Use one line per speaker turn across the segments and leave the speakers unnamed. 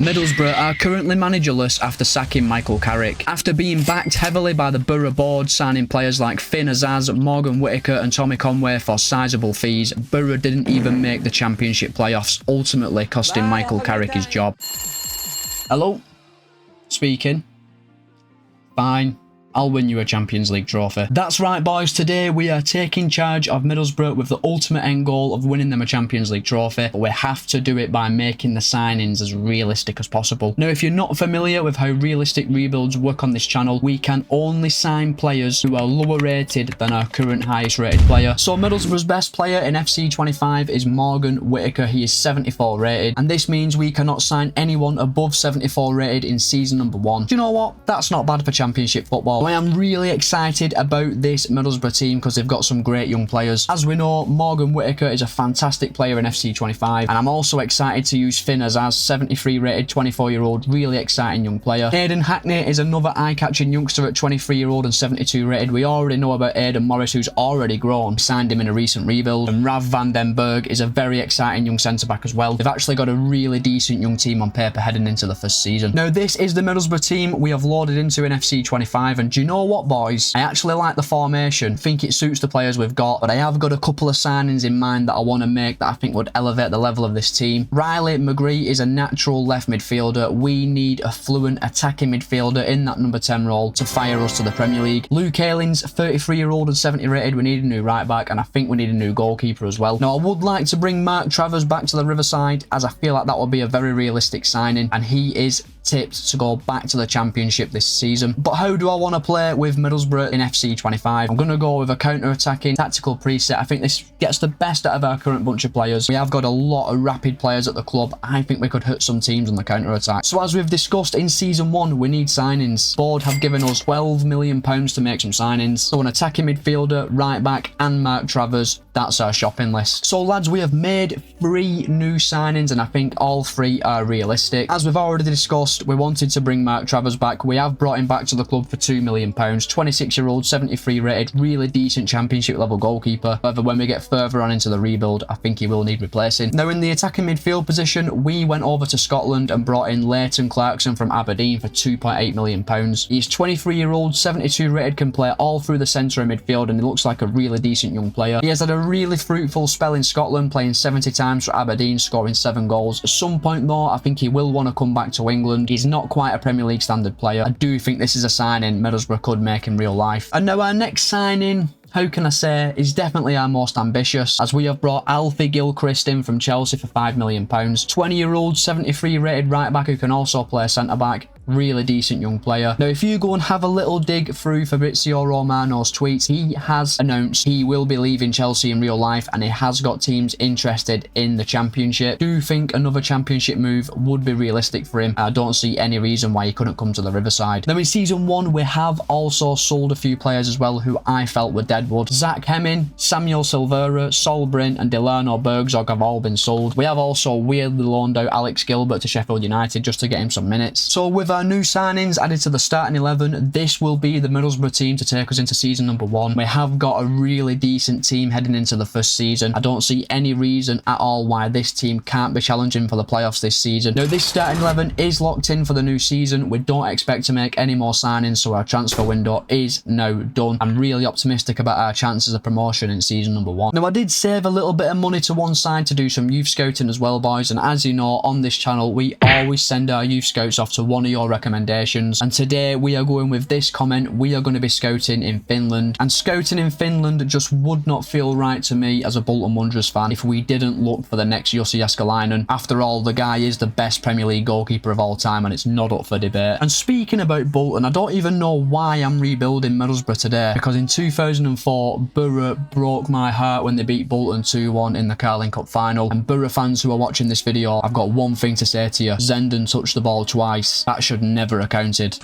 Middlesbrough are currently managerless after sacking Michael Carrick. After being backed heavily by the Boro board, signing players like Finn Azaz, Morgan Whittaker and Tommy Conway for sizable fees, Boro didn't even make the Championship playoffs, ultimately costing Michael Carrick his job. Hello? Speaking. Fine. I'll win you a Champions League trophy. That's right, boys. Today we are taking charge of Middlesbrough with the ultimate end goal of winning them a Champions League trophy. But we have to do it by making the signings as realistic as possible. Now, if you're not familiar with how realistic rebuilds work on this channel, we can only sign players who are lower rated than our current highest rated player. So Middlesbrough's best player in FC25 is Morgan Whittaker. He is 74 rated, and this means we cannot sign anyone above 74 rated in season number 1. Do you know what? That's not bad for Championship football. I am really excited about this Middlesbrough team because they've got some great young players. As we know, Morgan Whittaker is a fantastic player in FC25, and I'm also excited to use Finn Azaz, 73 rated, 24-year-old, really exciting young player. Aidan Hackney is another eye-catching youngster at 23-year-old and 72 rated. We already know about Aidan Morris, who's already grown. We signed him in a recent rebuild. And Rav van den Berg is a very exciting young centre-back as well. They've actually got a really decent young team on paper heading into the first season. Now, this is the Middlesbrough team we have loaded into in FC25, and do you know what, boys? I actually like the formation. I think it suits the players we've got, but I have got a couple of signings in mind that I want to make that I think would elevate the level of this team. Riley McGree is a natural left midfielder. We need a fluent attacking midfielder in that number 10 role to fire us to the Premier League. Luke Aylins, 33-year-old and 70 rated. We need a new right back, and I think we need a new goalkeeper as well. Now, I would like to bring Mark Travers back to the Riverside, as I feel like that would be a very realistic signing, and he is tipped to go back to the Championship this season. But how do I want to play with Middlesbrough in FC25? I'm going to go with a counter-attacking tactical preset. I think this gets the best out of our current bunch of players. We have got a lot of rapid players at the club. I think we could hit some teams on the counter-attack. So as we've discussed in season 1, we need signings. Board have given us £12 million to make some signings. So an attacking midfielder, right back and Mark Travers, that's our shopping list. So lads, we have made 3 new signings, and I think all 3 are realistic. As we've already discussed, we wanted to bring Mark Travers back. We have brought him back to the club for £2 million. 26-year-old, 73 rated, really decent Championship level goalkeeper. However, when we get further on into the rebuild, I think he will need replacing. Now, in the attacking midfield position, we went over to Scotland and brought in Leighton Clarkson from Aberdeen for £2.8 million. He's 23-year-old, 72 rated, can play all through the centre of midfield, and he looks like a really decent young player. He has had a really fruitful spell in Scotland, playing 70 times for Aberdeen, scoring 7 goals. At some point though, I think he will want to come back to England. He's not quite a Premier League standard player. I do think this is a signing Middlesbrough could make in real life. And now our next signing, how can I say, is definitely our most ambitious, as we have brought Alfie Gilchrist in from Chelsea for £5 million. 20-year-old, 73 rated right back who can also play centre back. Really decent young player. Now, if you go and have a little dig through Fabrizio Romano's tweets, he has announced he will be leaving Chelsea in real life, and he has got teams interested in the Championship. Do you think another Championship move would be realistic for him? I don't see any reason why he couldn't come to the Riverside. Now, in season 1, we have also sold a few players as well who I felt were deadwood. Zach Hemming, Samuel Silvera, Sol Bryn and Delano Bergzog have all been sold. We have also weirdly loaned out Alex Gilbert to Sheffield United just to get him some minutes. So with our new signings added to the starting 11, this will be the Middlesbrough team to take us into season number 1. We have got a really decent team heading into the first season. I don't see any reason at all why this team can't be challenging for the playoffs this season. Now, this starting 11 is locked in for the new season. We don't expect to make any more signings, so our transfer window is now done. I'm really optimistic about our chances of promotion in season number 1. Now, I did save a little bit of money to one side to do some youth scouting as well, boys, and as you know, on this channel we always send our youth scouts off to one of your recommendations, and today we are going with this comment. We are going to be scouting in Finland, and scouting in Finland just would not feel right to me as a Bolton Wanderers fan if we didn't look for the next Jussi Jääskeläinen. After all, the guy is the best Premier League goalkeeper of all time, and it's not up for debate. And speaking about Bolton, I don't even know why I'm rebuilding Middlesbrough today, because in 2004 Boro broke my heart when they beat Bolton 2-1 in the Carling Cup final, and Boro fans who are watching this video, I've got one thing to say to you: Zenden touched the ball twice. That should never have counted.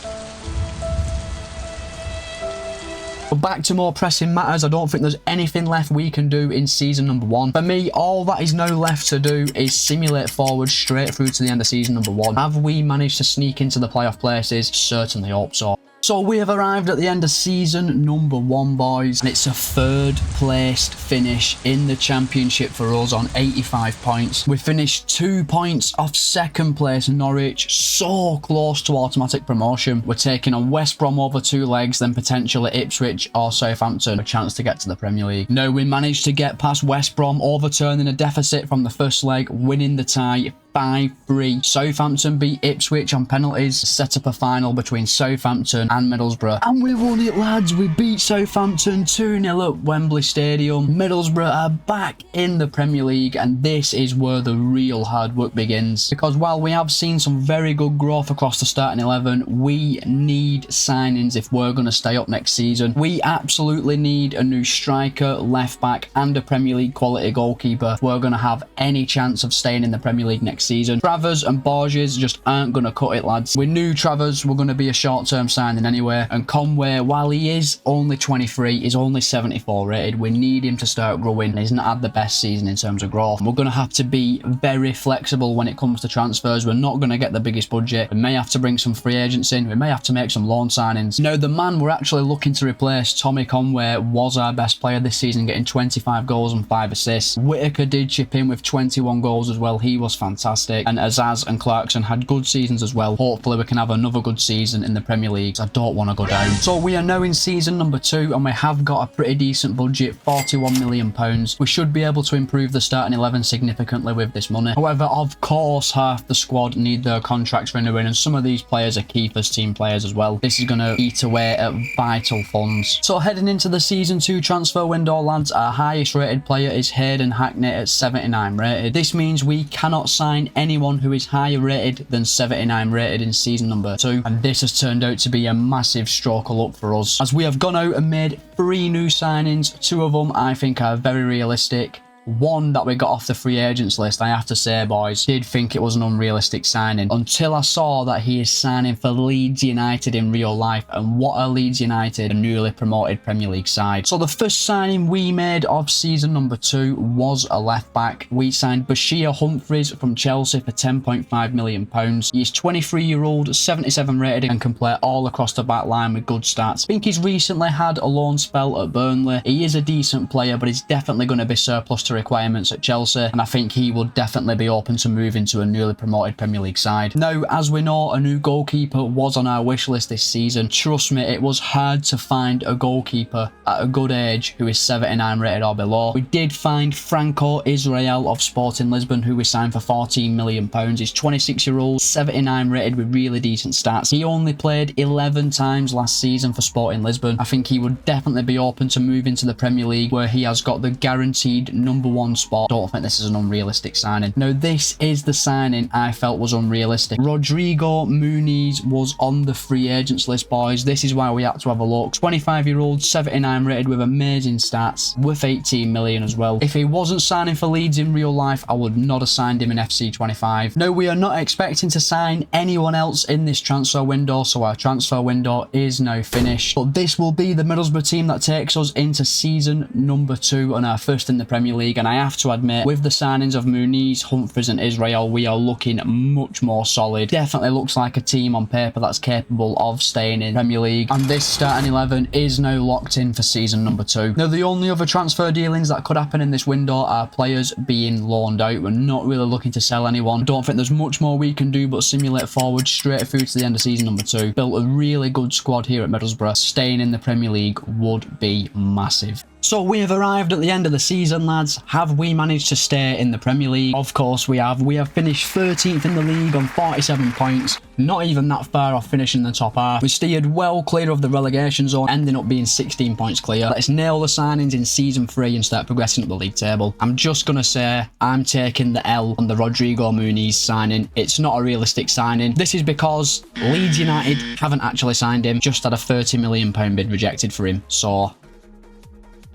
But back to more pressing matters, I don't think there's anything left we can do in season number 1. For me, all that is now left to do is simulate forward straight through to the end of season number 1. Have we managed to sneak into the playoff places? Certainly hope so. So we have arrived at the end of season number 1, boys, and it's a 3rd placed finish in the championship for us on 85 points. We finished 2 points off 2nd place Norwich, so close to automatic promotion. We're taking on West Brom over 2 legs, then potentially Ipswich or Southampton, a chance to get to the Premier League. No, we managed to get past West Brom, overturning a deficit from the first leg, winning the tie 5-3. Southampton beat Ipswich on penalties, set up a final between Southampton and Middlesbrough. And we won it, lads. We beat Southampton 2-0 at Wembley Stadium. Middlesbrough are back in the Premier League, and this is where the real hard work begins. Because while we have seen some very good growth across the starting 11, we need signings if we're going to stay up next season. We absolutely need a new striker, left back, and a Premier League quality goalkeeper if we're going to have any chance of staying in the Premier League next season. Travers and Borges just aren't going to cut it, lads. We knew Travers were going to be a short-term signing anyway, and Conway, while he is only 23, is only 74 rated. We need him to start growing. He's not had the best season in terms of growth. We're going to have to be very flexible when it comes to transfers. We're not going to get the biggest budget. We may have to bring some free agents in. We may have to make some loan signings. Now, the man we're actually looking to replace, Tommy Conway, was our best player this season, getting 25 goals and 5 assists. Whittaker did chip in with 21 goals as well. He was fantastic. And Azaz and Clarkson had good seasons as well. Hopefully we can have another good season in the Premier League. I don't want to go down. So we are now in season number 2, and we have got a pretty decent budget, £41 million. We should be able to improve the starting 11 significantly with this money. However, of course, half the squad need their contracts renewing, and some of these players are key first team players as well. This is going to eat away at vital funds. So heading into the season 2 transfer window, lads, our highest rated player is Hayden Hackney at 79 rated. This means we cannot sign anyone who is higher rated than 79 rated in season number 2, and this has turned out to be a massive stroke of luck for us, as we have gone out and made 3 new signings. 2 of them I think are very realistic. One that we got off the free agents list, I have to say, boys, did think it was an unrealistic signing until I saw that he is signing for Leeds United in real life. And what are Leeds United? A newly promoted Premier League side. So the first signing we made of season number 2 was a left back. We signed Bashir Humphries from Chelsea for £10.5 million. He's 23-year-old, 77 rated, and can play all across the back line with good stats. I think he's recently had a loan spell at Burnley. He is a decent player, but he's definitely going to be surplus to requirements at Chelsea, and I think he will definitely be open to moving to a newly promoted Premier League side. Now, as we know, a new goalkeeper was on our wish list this season. Trust me, it was hard to find a goalkeeper at a good age who is 79 rated or below. We did find Franco Israel of Sporting Lisbon, who we signed for £14 million. He's 26-year-old, 79 rated with really decent stats. He only played 11 times last season for Sporting Lisbon. I think he would definitely be open to moving to the Premier League, where he has got the guaranteed number 1 spot. Don't think this is an unrealistic signing. Now, this is the signing I felt was unrealistic. Rodrigo Muniz was on the free agents list, boys. This is why we had to have a look. 25-year-old, 79 rated with amazing stats, worth 18 million as well. If he wasn't signing for Leeds in real life, I would not have signed him in FC25. Now, we are not expecting to sign anyone else in this transfer window, so our transfer window is now finished. But this will be the Middlesbrough team that takes us into season number 2 and our first in the Premier League. And I have to admit, with the signings of Muniz, Humphries and Israel, we are looking much more solid. Definitely looks like a team on paper that's capable of staying in Premier League. And this starting 11 is now locked in for season number 2. Now, the only other transfer dealings that could happen in this window are players being loaned out. We're not really looking to sell anyone. Don't think there's much more we can do but simulate forward straight through to the end of season number 2. Built a really good squad here at Middlesbrough. Staying in the Premier League would be massive. So we have arrived at the end of the season, lads. Have we managed to stay in the Premier League? Of course we have. We have finished 13th in the league on 47 points. Not even that far off finishing the top half. We steered well clear of the relegation zone, ending up being 16 points clear. Let's nail the signings in season 3 and start progressing up the league table. I'm just going to say I'm taking the L on the Rodrigo Muniz signing. It's not a realistic signing. This is because Leeds United haven't actually signed him, just had a £30 million bid rejected for him. So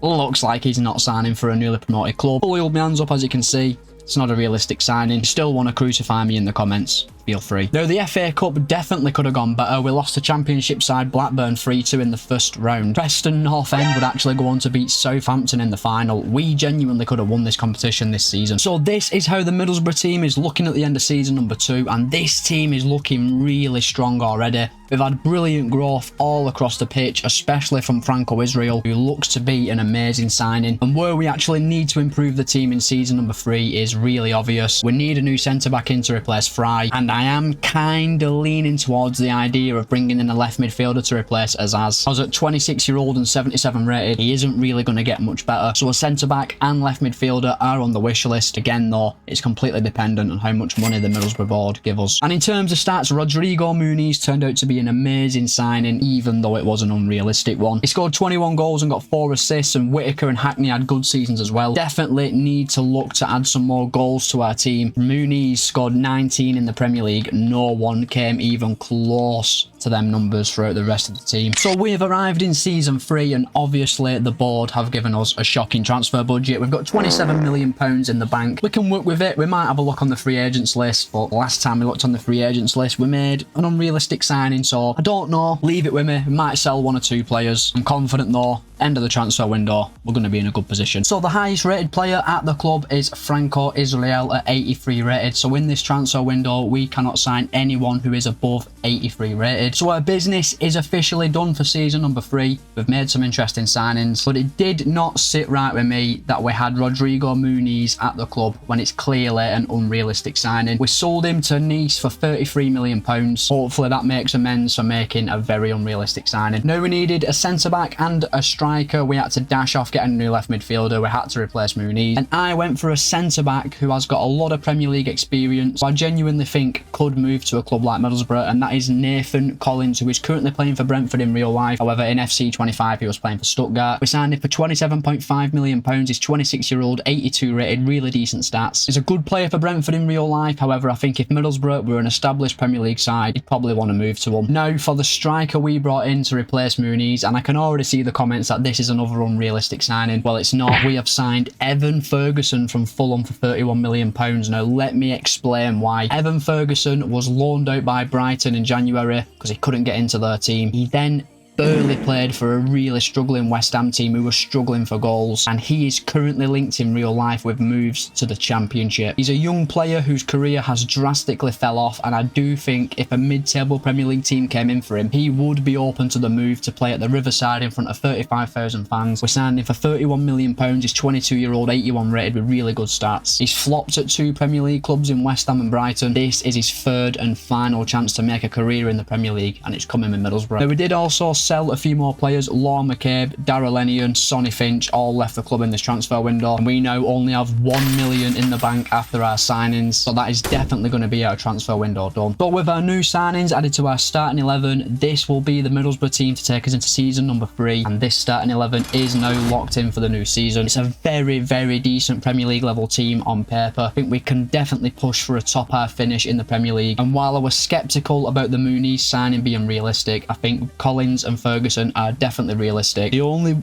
looks like he's not signing for a newly promoted club. Fully hold my hands up, as you can see. It's not a realistic signing. You still want to crucify me in the comments. feel free. Though the FA Cup definitely could have gone better. We lost to Championship side Blackburn 3-2 in the first round. Preston North End would actually go on to beat Southampton in the final. We genuinely could have won this competition this season. So this is how the Middlesbrough team is looking at the end of season number 2, and this team is looking really strong already. We've had brilliant growth all across the pitch, especially from Franco Israel, who looks to be an amazing signing. And where we actually need to improve the team in season number 3 is really obvious. We need a new centre-back in to replace Fry, and I am kind of leaning towards the idea of bringing in a left midfielder to replace Azaz. As at 26-year-old and 77 rated, he isn't really going to get much better. So a centre-back and left midfielder are on the wish list. Again though, it's completely dependent on how much money the Middlesbrough board give us. And in terms of stats, Rodrigo Muniz turned out to be an amazing signing, even though it was an unrealistic one. He scored 21 goals and got 4 assists, and Whittaker and Hackney had good seasons as well. Definitely need to look to add some more goals to our team. Muniz scored 19 in the Premier League. No one came even close to them numbers throughout the rest of the team. So we have arrived in season 3, and obviously the board have given us a shocking transfer budget. We've got £27 million in the bank. We can work with it. We might have a look on the free agents list, but last time we looked on the free agents list, we made an unrealistic signing, so I don't know. Leave it with me. We might sell 1 or 2 players. I'm confident though, end of the transfer window, we're going to be in a good position. So the highest rated player at the club is Franco Israel at 83 rated. So in this transfer window, we cannot sign anyone who is above 83 rated. So our business is officially done for season number 3. We've made some interesting signings, but it did not sit right with me that we had Rodrigo Muniz at the club when it's clearly an unrealistic signing. We sold him to Nice for £33 million. Hopefully that makes amends for making a very unrealistic signing. Now we needed a centre-back and a striker. We had to dash off getting a new left midfielder. We had to replace Muniz, and I went for a centre-back who has got a lot of Premier League experience, I genuinely think could move to a club like Middlesbrough, and that is Nathan Collins, who is currently playing for Brentford in real life. However, in FC25 he was playing for Stuttgart. We signed him for £27.5 million. He's 26-year-old, 82 rated, really decent stats. He's a good player for Brentford in real life. However, I think if Middlesbrough were an established Premier League side, he'd probably want to move to him. Now for the striker we brought in to replace Muniz, and I can already see the comments that this is another unrealistic signing. Well, it's not. We have signed Evan Ferguson from Fulham for £31 million. Now let me explain why. Evan Ferguson was loaned out by Brighton in January because he couldn't get into their team. He then barely played for a really struggling West Ham team who were struggling for goals, and he is currently linked in real life with moves to the Championship. He's a young player whose career has drastically fell off, and I do think if a mid-table Premier League team came in for him, he would be open to the move to play at the Riverside in front of 35,000 fans. We signed him for £31 million. He's 22-year-old, 81 rated with really good stats. He's flopped at 2 Premier League clubs in West Ham and Brighton. This is his 3rd and final chance to make a career in the Premier League, and it's coming in Middlesbrough. Now we did also sell a few more players. Law McCabe, Darrell Ennion, Sonny Finch all left the club in this transfer window, and we now only have £1 million in the bank after our signings, so that is definitely going to be our transfer window done. But with our new signings added to our starting 11, this will be the Middlesbrough team to take us into season number 3, and this starting 11 is now locked in for the new season. It's a very decent Premier League level team on paper. I think we can definitely push for a top half finish in the Premier League, and while I was sceptical about the Muniz signing being realistic, I think Collins and Ferguson are definitely realistic. The only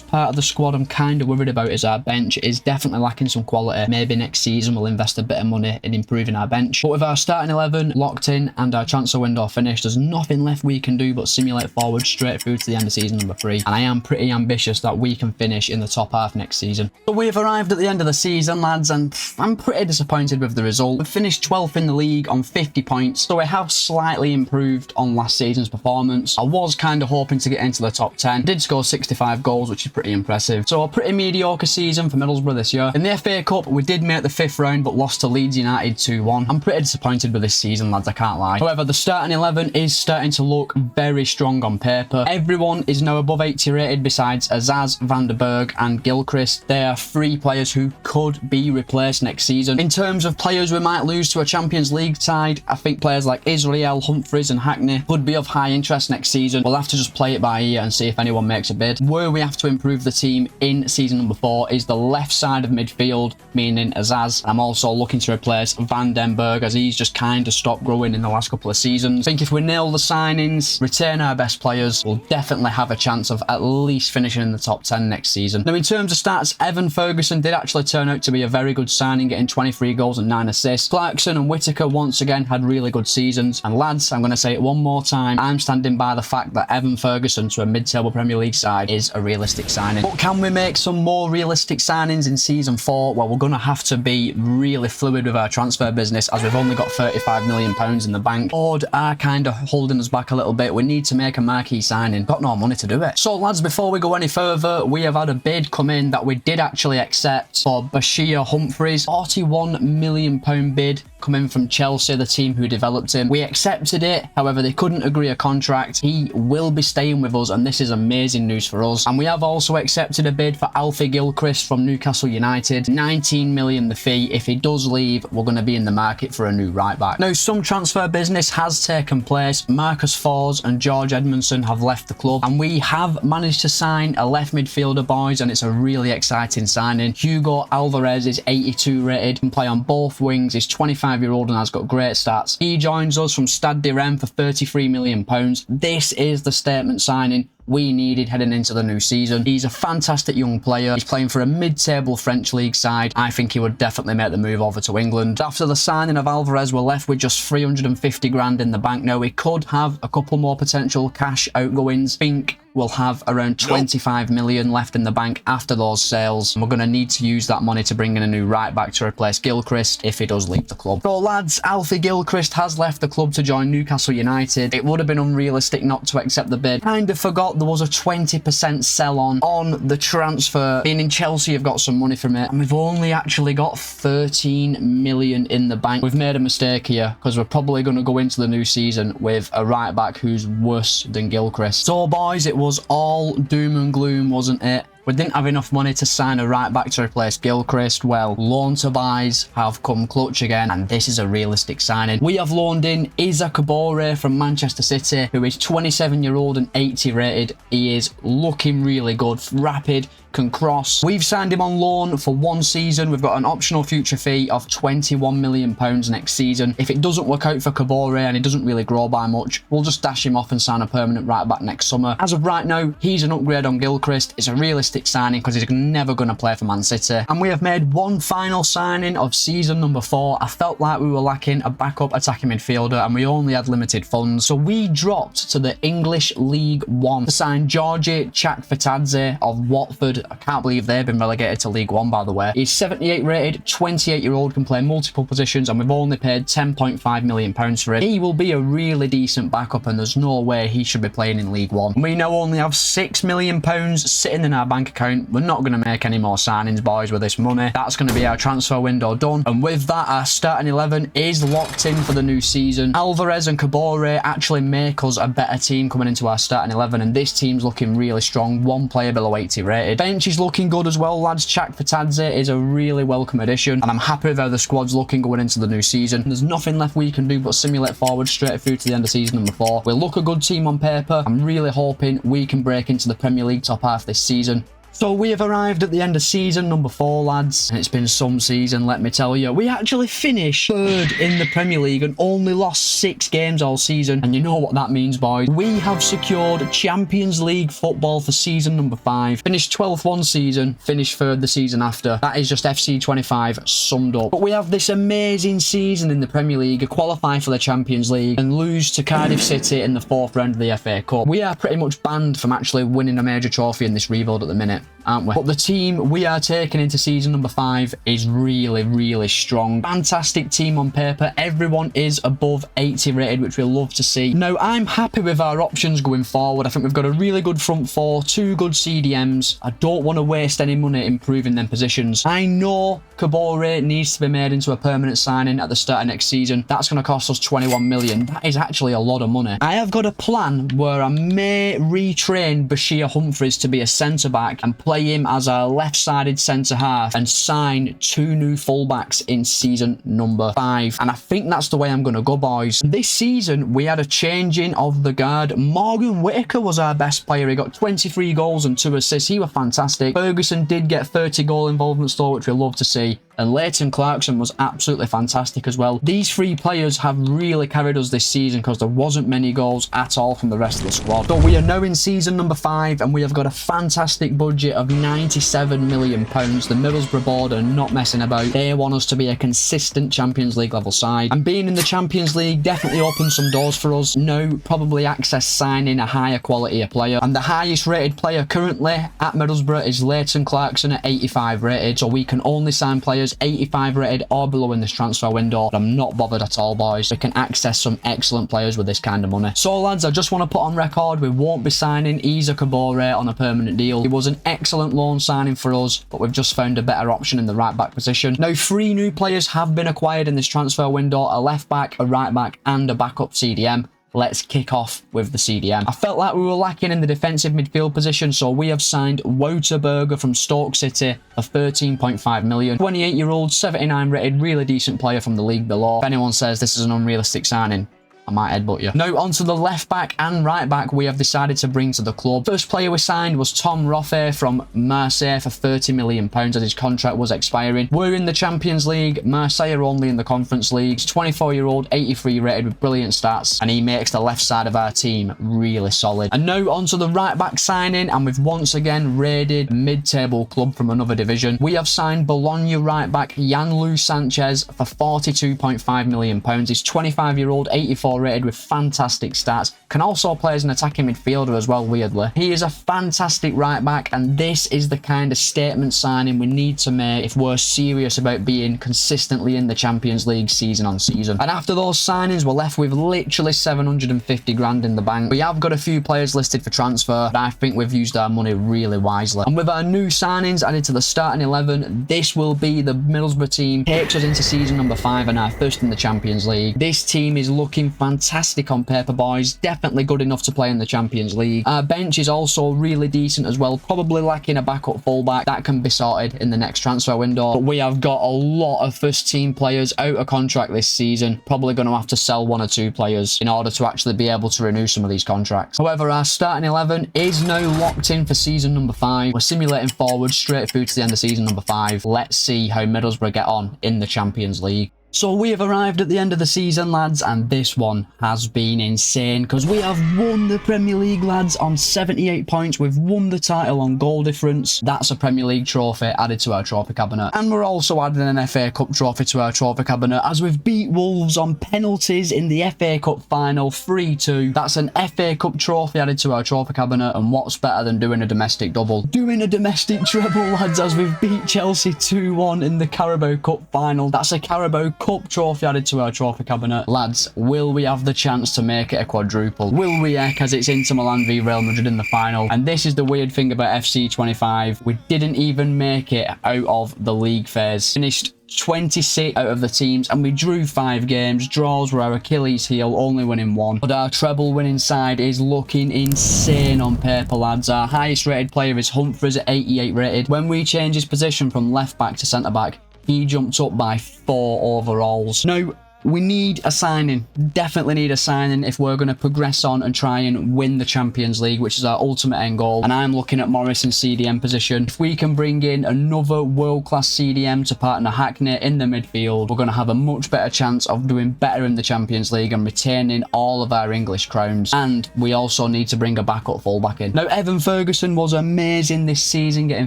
part of the squad I'm kind of worried about is our bench. It is definitely lacking some quality. Maybe next season we'll invest a bit of money in improving our bench. But with our starting 11 locked in and our transfer window finished, there's nothing left we can do but simulate forward straight through to the end of season number 3. And I am pretty ambitious that we can finish in the top half next season. So we've arrived at the end of the season, lads, and I'm pretty disappointed with the result. We finished 12th in the league on 50 points, so we have slightly improved on last season's performance. I was kind of hoping to get into the top 10. Did score 65 goals, which is pretty impressive. So a pretty mediocre season for Middlesbrough this year. In the FA Cup, we did make the 5th round but lost to Leeds United 2-1. I'm pretty disappointed with this season, lads, I can't lie. However, the starting 11 is starting to look very strong on paper. Everyone is now above 80 rated besides Azaz, Van der Berg and Gilchrist. They are 3 players who could be replaced next season. In terms of players we might lose to a Champions League side, I think players like Israel, Humphreys and Hackney would be of high interest next season. We'll have to just play it by ear and see if anyone makes a bid. Where we have to improve the team in season number 4 is the left side of midfield, meaning Azaz. I'm also looking to replace Van den Berg, as he's just kind of stopped growing in the last couple of seasons. I think if we nail the signings, retain our best players, we'll definitely have a chance of at least finishing in the top 10 next season. Now, in terms of stats, Evan Ferguson did actually turn out to be a very good signing, getting 23 goals and 9 assists. Clarkson and Whittaker once again had really good seasons. And lads, I'm going to say it one more time, I'm standing by the fact that Evan Ferguson to a mid-table Premier League side is a realistic signing. But can we make some more realistic signings in season 4? Well, we're going to have to be really fluid with our transfer business, as we've only got £35 million in the bank. Board are kind of holding us back a little bit. We need to make a marquee signing. Got no money to do it. So lads, before we go any further, we have had a bid come in that we did actually accept for Bashir Humphries. £41 million bid coming from Chelsea, the team who developed him. We accepted it, however they couldn't agree a contract. He will be staying with us, and this is amazing news for us. And we have also accepted a bid for Alfie Gilchrist from Newcastle United. 19 million the fee. If he does leave, we're going to be in the market for a new right back. Now, some transfer business has taken place. Marcus Fors and George Edmondson have left the club, and we have managed to sign a left midfielder, boys, and it's a really exciting signing. Hugo Alvarez is 82 rated, can play on both wings. He's 25-year-old and has got great stats. He joins us from Stade de Rennes for £33 million. This is the statement signing we needed heading into the new season. He's a fantastic young player. He's playing for a mid-table French league side. I think he would definitely make the move over to England. After the signing of Alvarez, we're left with just 350 grand in the bank. Now, we could have a couple more potential cash outgoings. Think we'll have around 25 million left in the bank after those sales. And we're going to need to use that money to bring in a new right back to replace Gilchrist if he does leave the club. So lads, Alfie Gilchrist has left the club to join Newcastle United. It would have been unrealistic not to accept the bid. Kind of forgot there was a 20% sell on the transfer. Being in Chelsea, you've got some money from it, and we've only actually got 13 million in the bank. We've made a mistake here, because we're probably going to go into the new season with a right back who's worse than Gilchrist. So boys, it was all doom and gloom, wasn't it? We didn't have enough money to sign a right back to replace Gilchrist. Well, loan to buys have come clutch again, and this is a realistic signing. We have loaned in Isaac Boro from Manchester City, who is 27-year-old and 80 rated. He is looking really good, rapid, can cross. We've signed him on loan for 1 season. We've got an optional future fee of £21 million next season. If it doesn't work out for Kabore and he doesn't really grow by much, we'll just dash him off and sign a permanent right back next summer. As of right now, he's an upgrade on Gilchrist. It's a realistic signing because he's never going to play for Man City. And we have made one final signing of season number 4. I felt like we were lacking a backup attacking midfielder, and we only had limited funds. So we dropped to the English League One to sign Georgi Chakvetadze of Watford. I can't believe they've been relegated to League One, by the way. He's 78 rated, 28-year-old, can play multiple positions, and we've only paid £10.5 million for him. He will be a really decent backup, and there's no way he should be playing in League One. We now only have £6 million sitting in our bank account. We're not going to make any more signings, boys, with this money. That's going to be our transfer window done. And with that, our starting 11 is locked in for the new season. Alvarez and Kabore actually make us a better team coming into our starting 11, and this team's looking really strong. 1 player below 80 rated. Bench is looking good as well, lads. Chakvetadze is a really welcome addition, and I'm happy with how the squad's looking going into the new season. There's nothing left we can do but simulate forward straight through to the end of season number 4. We look a good team on paper. I'm really hoping we can break into the Premier League top half this season. So we have arrived at the end of season number 4, lads, and it's been some season, let me tell you. We actually finished 3rd in the Premier League and only lost 6 games all season, and you know what that means, boys. We have secured Champions League football for season number 5, finished 12th one season, finished 3rd the season after. That is just FC25 summed up. But we have this amazing season in the Premier League, qualify for the Champions League, and lose to Cardiff City in the 4th round of the FA Cup. We are pretty much banned from actually winning a major trophy in this rebuild at the minute, aren't we? But the team we are taking into season number 5 is really, really strong. Fantastic team on paper. Everyone is above 80 rated, which we love to see. Now, I'm happy with our options going forward. I think we've got a really good front 4, 2 good CDMs. I don't want to waste any money improving them positions. I know Kabore needs to be made into a permanent signing at the start of next season. That's going to cost us 21 million. That is actually a lot of money. I have got a plan where I may retrain Bashir Humphries to be a centre-back and play play him as a left-sided centre-half and sign 2 new fullbacks in season number 5. And I think that's the way I'm going to go, boys. This season, we had a changing of the guard. Morgan Whittaker was our best player. He got 23 goals and 2 assists. He was fantastic. Ferguson did get 30 goal involvements though, which we love to see. And Leighton Clarkson was absolutely fantastic as well. These 3 players have really carried us this season because there wasn't many goals at all from the rest of the squad. So we are now in season number 5 and we have got a fantastic budget of £97 million. The Middlesbrough board are not messing about. They want us to be a consistent Champions League level side. And being in the Champions League definitely opens some doors for us. Now probably access signing a higher quality player. And the highest rated player currently at Middlesbrough is Leighton Clarkson at 85 rated. So we can only sign players 85 rated or below in this transfer window. But I'm not bothered at all, boys. We can access some excellent players with this kind of money. So lads, I just want to put on record, we won't be signing Isa Kabore on a permanent deal. He was an excellent loan signing for us, but we've just found a better option in the right back position. Now 3 new players have been acquired in this transfer window, a left back, a right back and a backup CDM. Let's kick off with the CDM. I felt like we were lacking in the defensive midfield position, so we have signed Wouterberger from Stoke City for 13.5 million. 28-year-old, 79 rated, really decent player from the league below. If anyone says this is an unrealistic signing, I might headbutt you. Now onto the left back and right back we have decided to bring to the club. First player we signed was Tom Roffey from Marseille for £30 million as his contract was expiring. We're in the Champions League, Marseille are only in the Conference League. He's 24-year-old, 83 rated with brilliant stats, and he makes the left side of our team really solid. And now onto the right back signing, and we've once again raided a mid-table club from another division. We have signed Bologna right back Yanlu Sanchez for £42.5 million. He's 25-year-old, 84 rated with fantastic stats. Can also play as an attacking midfielder as well, weirdly. He is a fantastic right back, and this is the kind of statement signing we need to make if we're serious about being consistently in the Champions League season on season. And after those signings, we're left with literally 750 grand in the bank. We have got a few players listed for transfer, but I think we've used our money really wisely. And with our new signings added to the starting 11, this will be the Middlesbrough team, takes us into season number 5 and our first in the Champions League. This team is looking fantastic on paper, boys. Definitely good enough to play in the Champions League. Our bench is also really decent as well, probably lacking a backup fullback. That can be sorted in the next transfer window, but we have got a lot of first team players out of contract this season. Probably going to have to sell 1 or 2 players in order to actually be able to renew some of these contracts. However, our starting 11 is now locked in for season number 5. We're simulating forward straight through to the end of season number 5. Let's see how Middlesbrough get on in the Champions League. So we have arrived at the end of the season, lads, and this one has been insane because we have won the Premier League, lads, on 78 points. We've won the title on goal difference. That's a Premier League trophy added to our trophy cabinet. And we're also adding an FA Cup trophy to our trophy cabinet as we've beat Wolves on penalties in the FA Cup final 3-2. That's an FA Cup trophy added to our trophy cabinet, and what's better than doing a domestic double? Doing a domestic treble, lads, as we've beat Chelsea 2-1 in the Carabao Cup final. That's a Carabao Cup trophy added to our trophy cabinet. Lads, will we have the chance to make it a quadruple? Will we, because it's Inter Milan v Real Madrid in the final? And this is the weird thing about FC25. We didn't even make it out of the league phase. Finished 26 out of the teams, and we drew 5 games. Draws were our Achilles heel, only winning 1. But our treble winning side is looking insane on paper, lads. Our highest rated player is Humphries at 88 rated. When we change his position from left back to centre back, he jumped up by 4 overalls. Now, we need a signing. Definitely need a signing if we're going to progress on and try and win the Champions League, which is our ultimate end goal. And I'm looking at Morrison's CDM position. If we can bring in another world-class CDM to partner Hackney in the midfield, we're going to have a much better chance of doing better in the Champions League and retaining all of our English crowns. And we also need to bring a backup fullback in. Now, Evan Ferguson was amazing this season, getting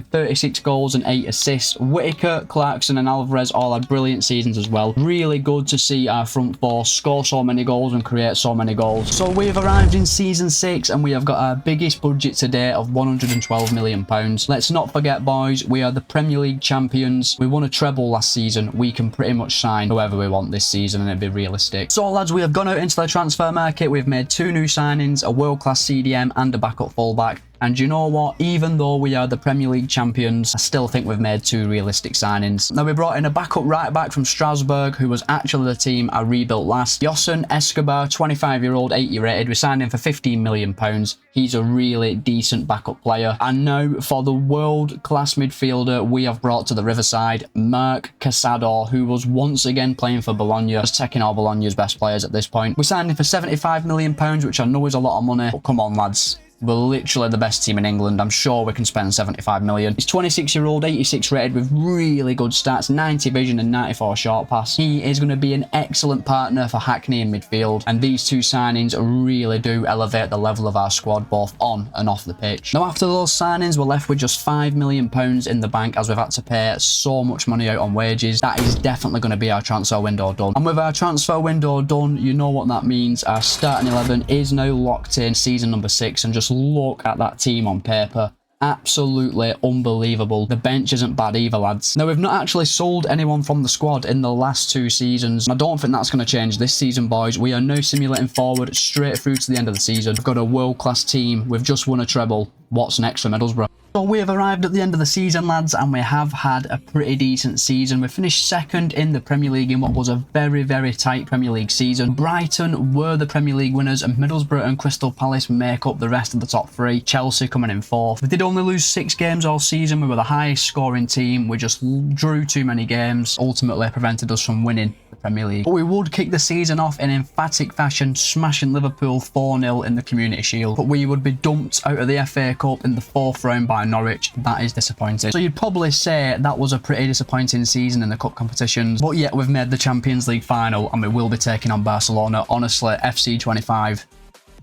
36 goals and 8 assists. Whittaker, Clarkson and Alvarez all had brilliant seasons as well. Really good to see our front 4 score so many goals and create so many goals. So we've arrived in season 6 and we have got our biggest budget today of £112 million. Let's not forget, boys, we are the Premier League champions. We won a treble last season. We can pretty much sign whoever we want this season and it'd be realistic. So lads, we have gone out into the transfer market. We've made 2 new signings, a world-class CDM and a backup fullback. And you know what? Even though we are the Premier League champions, I still think we've made 2 realistic signings. Now, we brought in a backup right back from Strasbourg, who was actually the team I rebuilt last. Yossen Escobar, 25-year-old, 80 rated. We signed him for £15 million. He's a really decent backup player. And now for the world-class midfielder we have brought to the Riverside, Marc Casado, who was once again playing for Bologna, just taking all Bologna's best players at this point. We signed him for £75 million, which I know is a lot of money, but come on, lads. We're literally the best team in England. I'm sure we can spend 75 million. He's 26-year-old, 86 rated with really good stats, 90 vision and 94 short pass. He is going to be an excellent partner for Hackney in midfield. And these 2 signings really do elevate the level of our squad, both on and off the pitch. Now, after those signings, we're left with just £5 million in the bank, as we've had to pay so much money out on wages. That is definitely going to be our transfer window done. And with our transfer window done, you know what that means. Our starting 11 is now locked in, season number 6, and just look at that team on paper. Absolutely unbelievable. The bench isn't bad either, lads. Now, we've not actually sold anyone from the squad in the last 2 seasons. I don't think that's going to change this season, boys. We are now simulating forward straight through to the end of the season. We've got a world-class team. We've just won a treble. What's next for Middlesbrough? So we have arrived at the end of the season, lads, and we have had a pretty decent season. We finished 2nd in the Premier League in what was a very, very tight Premier League season. Brighton were the Premier League winners, and Middlesbrough and Crystal Palace make up the rest of the top 3. Chelsea coming in 4th. We did only lose 6 games all season. We were the highest scoring team. We just drew too many games, ultimately prevented us from winning the Premier League. But we would kick the season off in emphatic fashion, smashing Liverpool 4-0 in the Community Shield. But we would be dumped out of the FA Cup in the 4th round by Norwich. That is disappointing. So you'd probably say that was a pretty disappointing season in the cup competitions. But yet we've made the Champions League final and we will be taking on Barcelona. Honestly, FC25,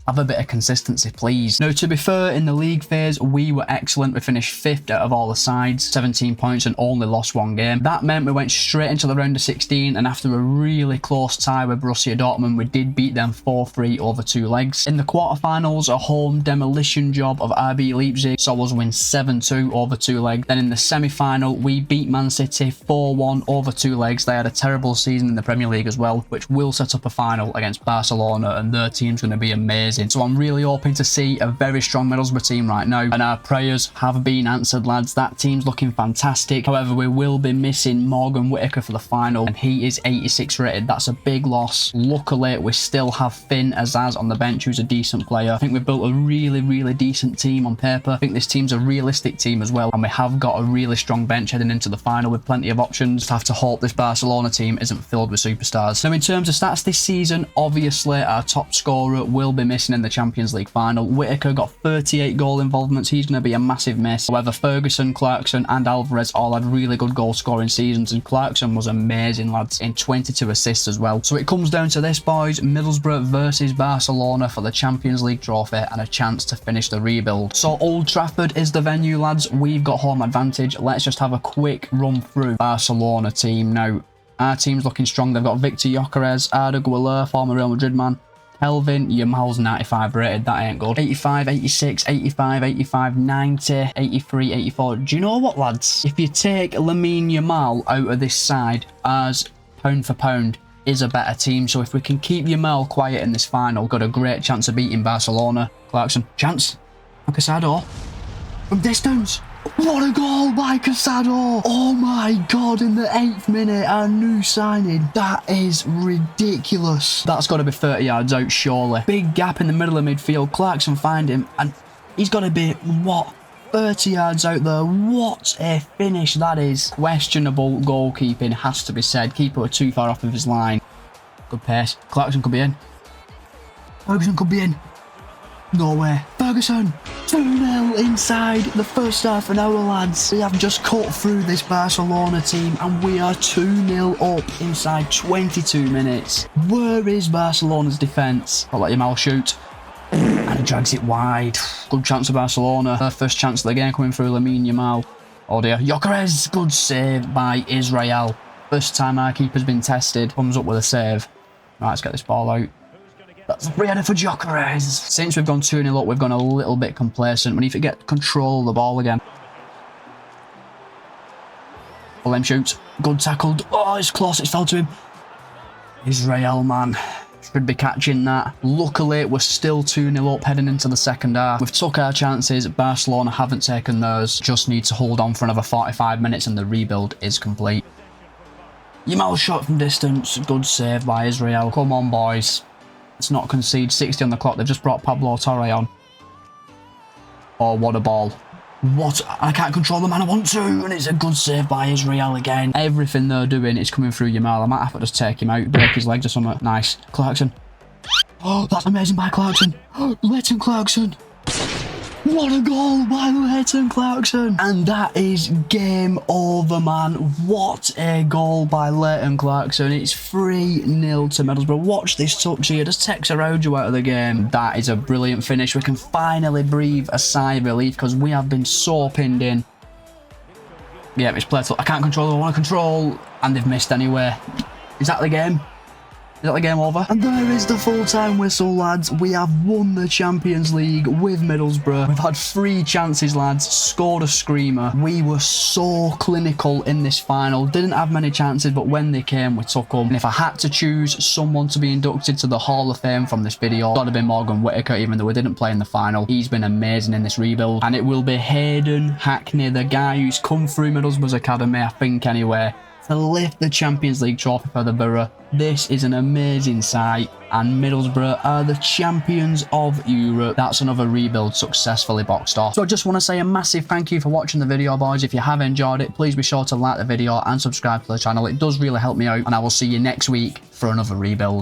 have a bit of consistency, please. Now, to be fair, in the league phase, we were excellent. We finished 5th out of all the sides, 17 points, and only lost 1 game. That meant we went straight into the round of 16, and after a really close tie with Borussia Dortmund, we did beat them 4-3 over 2 legs. In the quarterfinals, a home demolition job of RB Leipzig saw us win 7-2 over 2 legs. Then in the semi-final, we beat Man City 4-1 over 2 legs. They had a terrible season in the Premier League as well, which will set up a final against Barcelona, and their team's going to be amazing. So I'm really hoping to see a very strong Middlesbrough team right now, and our prayers have been answered, lads. That team's looking fantastic. However, we will be missing Morgan Whittaker for the final, and he is 86 rated. That's a big loss. Luckily, we still have Finn Azaz on the bench, who's a decent player. I think we've built a really decent team on paper. I think this team's a realistic team as well, and we have got a really strong bench heading into the final with plenty of options. Just have to hope this Barcelona team isn't filled with superstars. Now, in terms of stats this season, obviously our top scorer will be missing in the Champions League final. Whittaker got 38 goal involvements. He's going to be a massive miss. However, Ferguson, Clarkson and Alvarez all had really good goal scoring seasons, and Clarkson was amazing, lads, in 22 assists as well. So it comes down to this, boys: Middlesbrough versus Barcelona for the Champions League trophy and a chance to finish the rebuild. So Old Trafford is the venue, lads. We've got home advantage. Let's just have a quick run through Barcelona team. Now, our team's looking strong. They've got Victor Gyökeres, Arda Güler, former Real Madrid man, Kelvin, Yamal's 95 rated, that ain't good. 85, 86, 85, 85, 90, 83, 84. Do you know what, lads? If you take Lamine Yamal out of this side, ours, pound for pound, is a better team. So if we can keep Yamal quiet in this final, got a great chance of beating Barcelona. Clarkson, chance. Casado. From distance. What a goal by Casado! Oh my god, in the 8th minute, our new signing. That is ridiculous. That's got to be 30 yards out, surely. Big gap in the middle of midfield. Clarkson find him, and he's got to be, what, 30 yards out there. What a finish that is. Questionable goalkeeping, has to be said. Keeper were too far off of his line. Good pace. Clarkson could be in. Ferguson could be in. No way. Ferguson! 2-0 inside the first half an hour, lads. We have just cut through this Barcelona team and we are 2-0 up inside 22 minutes. Where is Barcelona's defence? I'll let Yamal shoot. And he drags it wide. Good chance of Barcelona. Their first chance of the game coming through Lamine Yamal. Oh dear. Gyökeres! Good save by Israel. First time our keeper's been tested. Comes up with a save. Right, let's get this ball out. That's a free header for Gyökeres. Since we've gone 2-0 up, we've gone a little bit complacent. We need to get control of the ball again. Let him shoot. Good tackled. Oh, it's close. It's fell to him. Israel, man. Should be catching that. Luckily, we're still 2-0 up heading into the second half. We've took our chances. Barcelona haven't taken theirs. Just need to hold on for another 45 minutes and the rebuild is complete. Yamal shot from distance. Good save by Israel. Come on, boys. Let's not concede. 60 on the clock. They've just brought Pablo Torre on. Oh, what a ball. What? I can't control the man I want to. And it's a good save by Israel again. Everything they're doing is coming through Yamal. I might have to just take him out, break his legs or something. Nice. Clarkson. Oh, that's amazing by Clarkson. Leighton Clarkson. What a goal by Leighton Clarkson. And that is game over, man. What a goal by Leighton Clarkson. It's 3-0 to Middlesbrough. Watch this touch here. Just takes Araujo out of the game. That is a brilliant finish. We can finally breathe a sigh of relief because we have been so pinned in. Yeah, it's played. I can't control it. I want to control. And they've missed anyway. Is that the game? Is that the game over? And there is the full-time whistle, lads. We have won the Champions League with Middlesbrough. We've had 3 chances, lads. Scored a screamer. We were so clinical in this final. Didn't have many chances, but when they came, we took them. And if I had to choose someone to be inducted to the Hall of Fame from this video, got to be Morgan Whittaker, even though we didn't play in the final. He's been amazing in this rebuild. And it will be Hayden Hackney, the guy who's come through Middlesbrough's academy, I think anyway, to lift the Champions League trophy for the Borough. This is an amazing sight, and Middlesbrough are the champions of Europe. That's another rebuild successfully boxed off. So I just want to say a massive thank you for watching the video, boys. If you have enjoyed it, please be sure to like the video and subscribe to the channel. It does really help me out, and I will see you next week for another rebuild.